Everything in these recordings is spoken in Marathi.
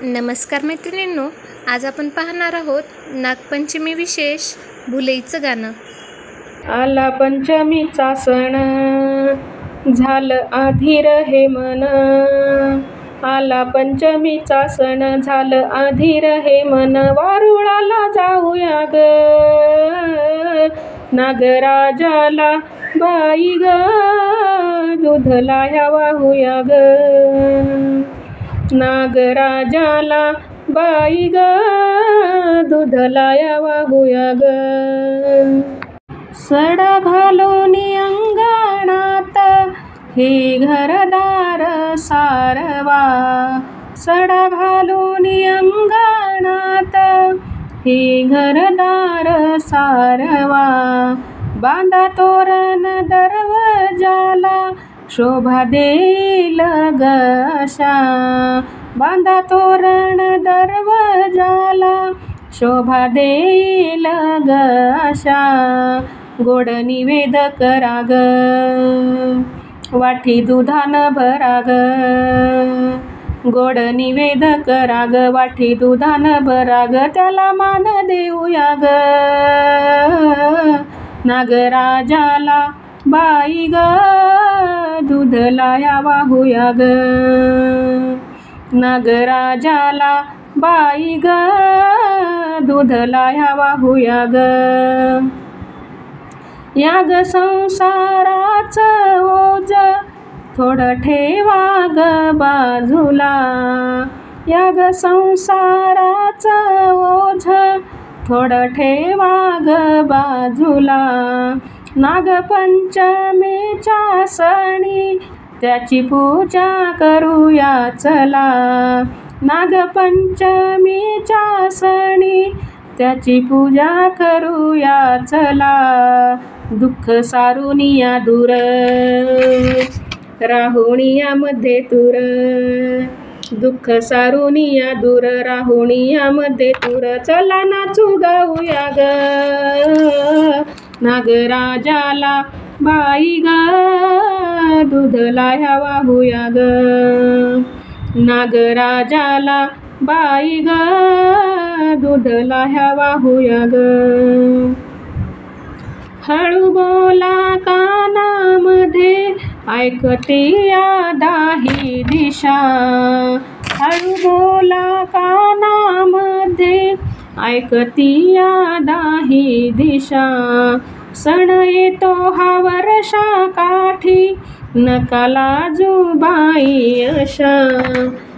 नमस्कार मैत्रिणींनो, आज आपण पाहणार आहोत नागपंचमी विशेष भुलईचं गाणं. आला पंचमीचा सण, झालं अधीर हे मन. आला पंचमीचा सण, झालं अधीर हे मन. वारुळाला जाऊया ग, नागराजाला बाई ग, दूधलाया वाहूया ग. नागराजाला बाई ग, दूधलाया वाहूया ग. सडा घालून अंगणात हे घरदार सारवा. सडा घालून अंगणात हे घरदार सारवा. बांधा तोरण दरवाजाला, शोभा देईल ग अशा. बांधा तोरण दरवाजाला, शोभा देईल ग अशा. गोड निवेद करा ग, वाटी दुधान भरा ग. गोड निवेद करा ग, वाटी दुधान भरा ग. त्याला मान देऊया ग, नागराजाला बाई ग, दूधलाया वाहूया ग. नागराजाला बाई ग, दूधलाया वाहूया ग. या ग संसाराचं ओझ थोडं ठेवा ग बाजूला. या ग संसाराचं ओझ थोडं ठेवा ग बाजूला. नागपंचमीच्या सणी त्याची पूजा करूया चला. नागपंचमीच्या सणी त्याची पूजा करूया चला. दुःख सारुनिया दूर, राहुनिया मध्ये तूर. दुःख सारुनिया दूर, राहुनिया मध्ये तूर. चला नाचू गाऊया ग, नागराजाला बाई ग, दूधलाया वाहूया ग. नागराजाला बाई ग, दूधलाया वाहूया ग. हळू बोला कानामध्ये, ऐकते या दाही दिशा. हळू बोला कानामध्ये, ऐकती या दाही दिशा. सण येतो हा वर्षा काठी, नका लाजू बाई अशा.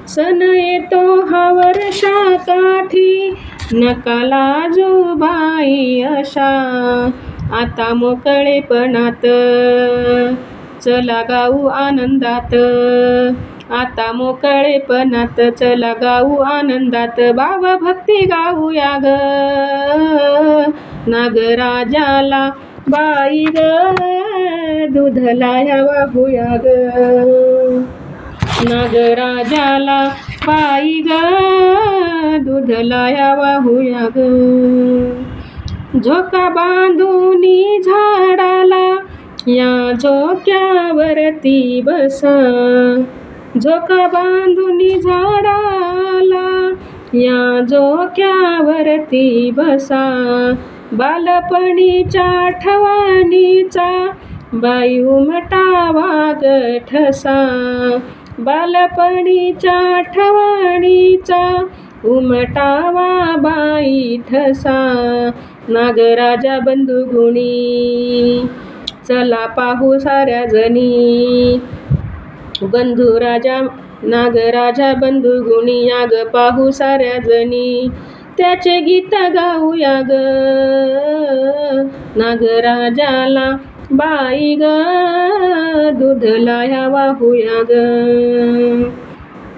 सण येतो हा वर्षा काठी, नका लाजू बाई अशा. आता मोकळेपणात चला गाऊ आनंदात. आता मोकळेपणात चला गाऊ आनंदात. भावभक्ती गाऊया ग, नागराजाला बाई ग, दूधलाया वाहूया ग. नागराजाला बाई ग, दूधलाया वाहूया ग. झोका बांधूनी झाडाला, या झोक्यावरती बसा. झोका बांधूनी झाडाला, या झोक्यावरती बसा. बालपणीच्या आठवणीचा बाई उमटावा ग ठसा. बालपणीच्या आठवणीचा उमटावा बाई ठसा. नागराजा बंधू गुणी, चला पाहू साऱ्या जणी. बंधू राजा, नागराजा बंधू गुणी, या ग पाहू साऱ्या जणी. त्याचे गीत गाऊया ग, नागराजाला बाई ग, दूधलाया वाहूया ग.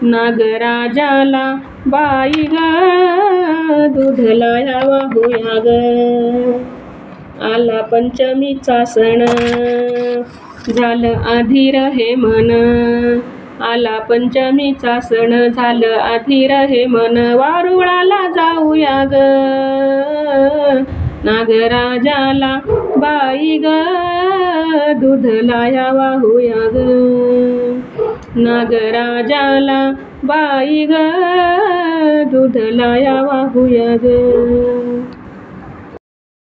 नागराजाला बाई ग, दूधलाया वाहूया ग. आला पंचमीचा सण, झालं अधीर हे मन. आला पंचमीचा सण, झालं अधीर हे मन. वारुळाला जाऊया ग, नागराजाला बाई ग, दूधलाया वाहूया ग. नागराजाला बाई ग, दूध लाया वाहूया ग.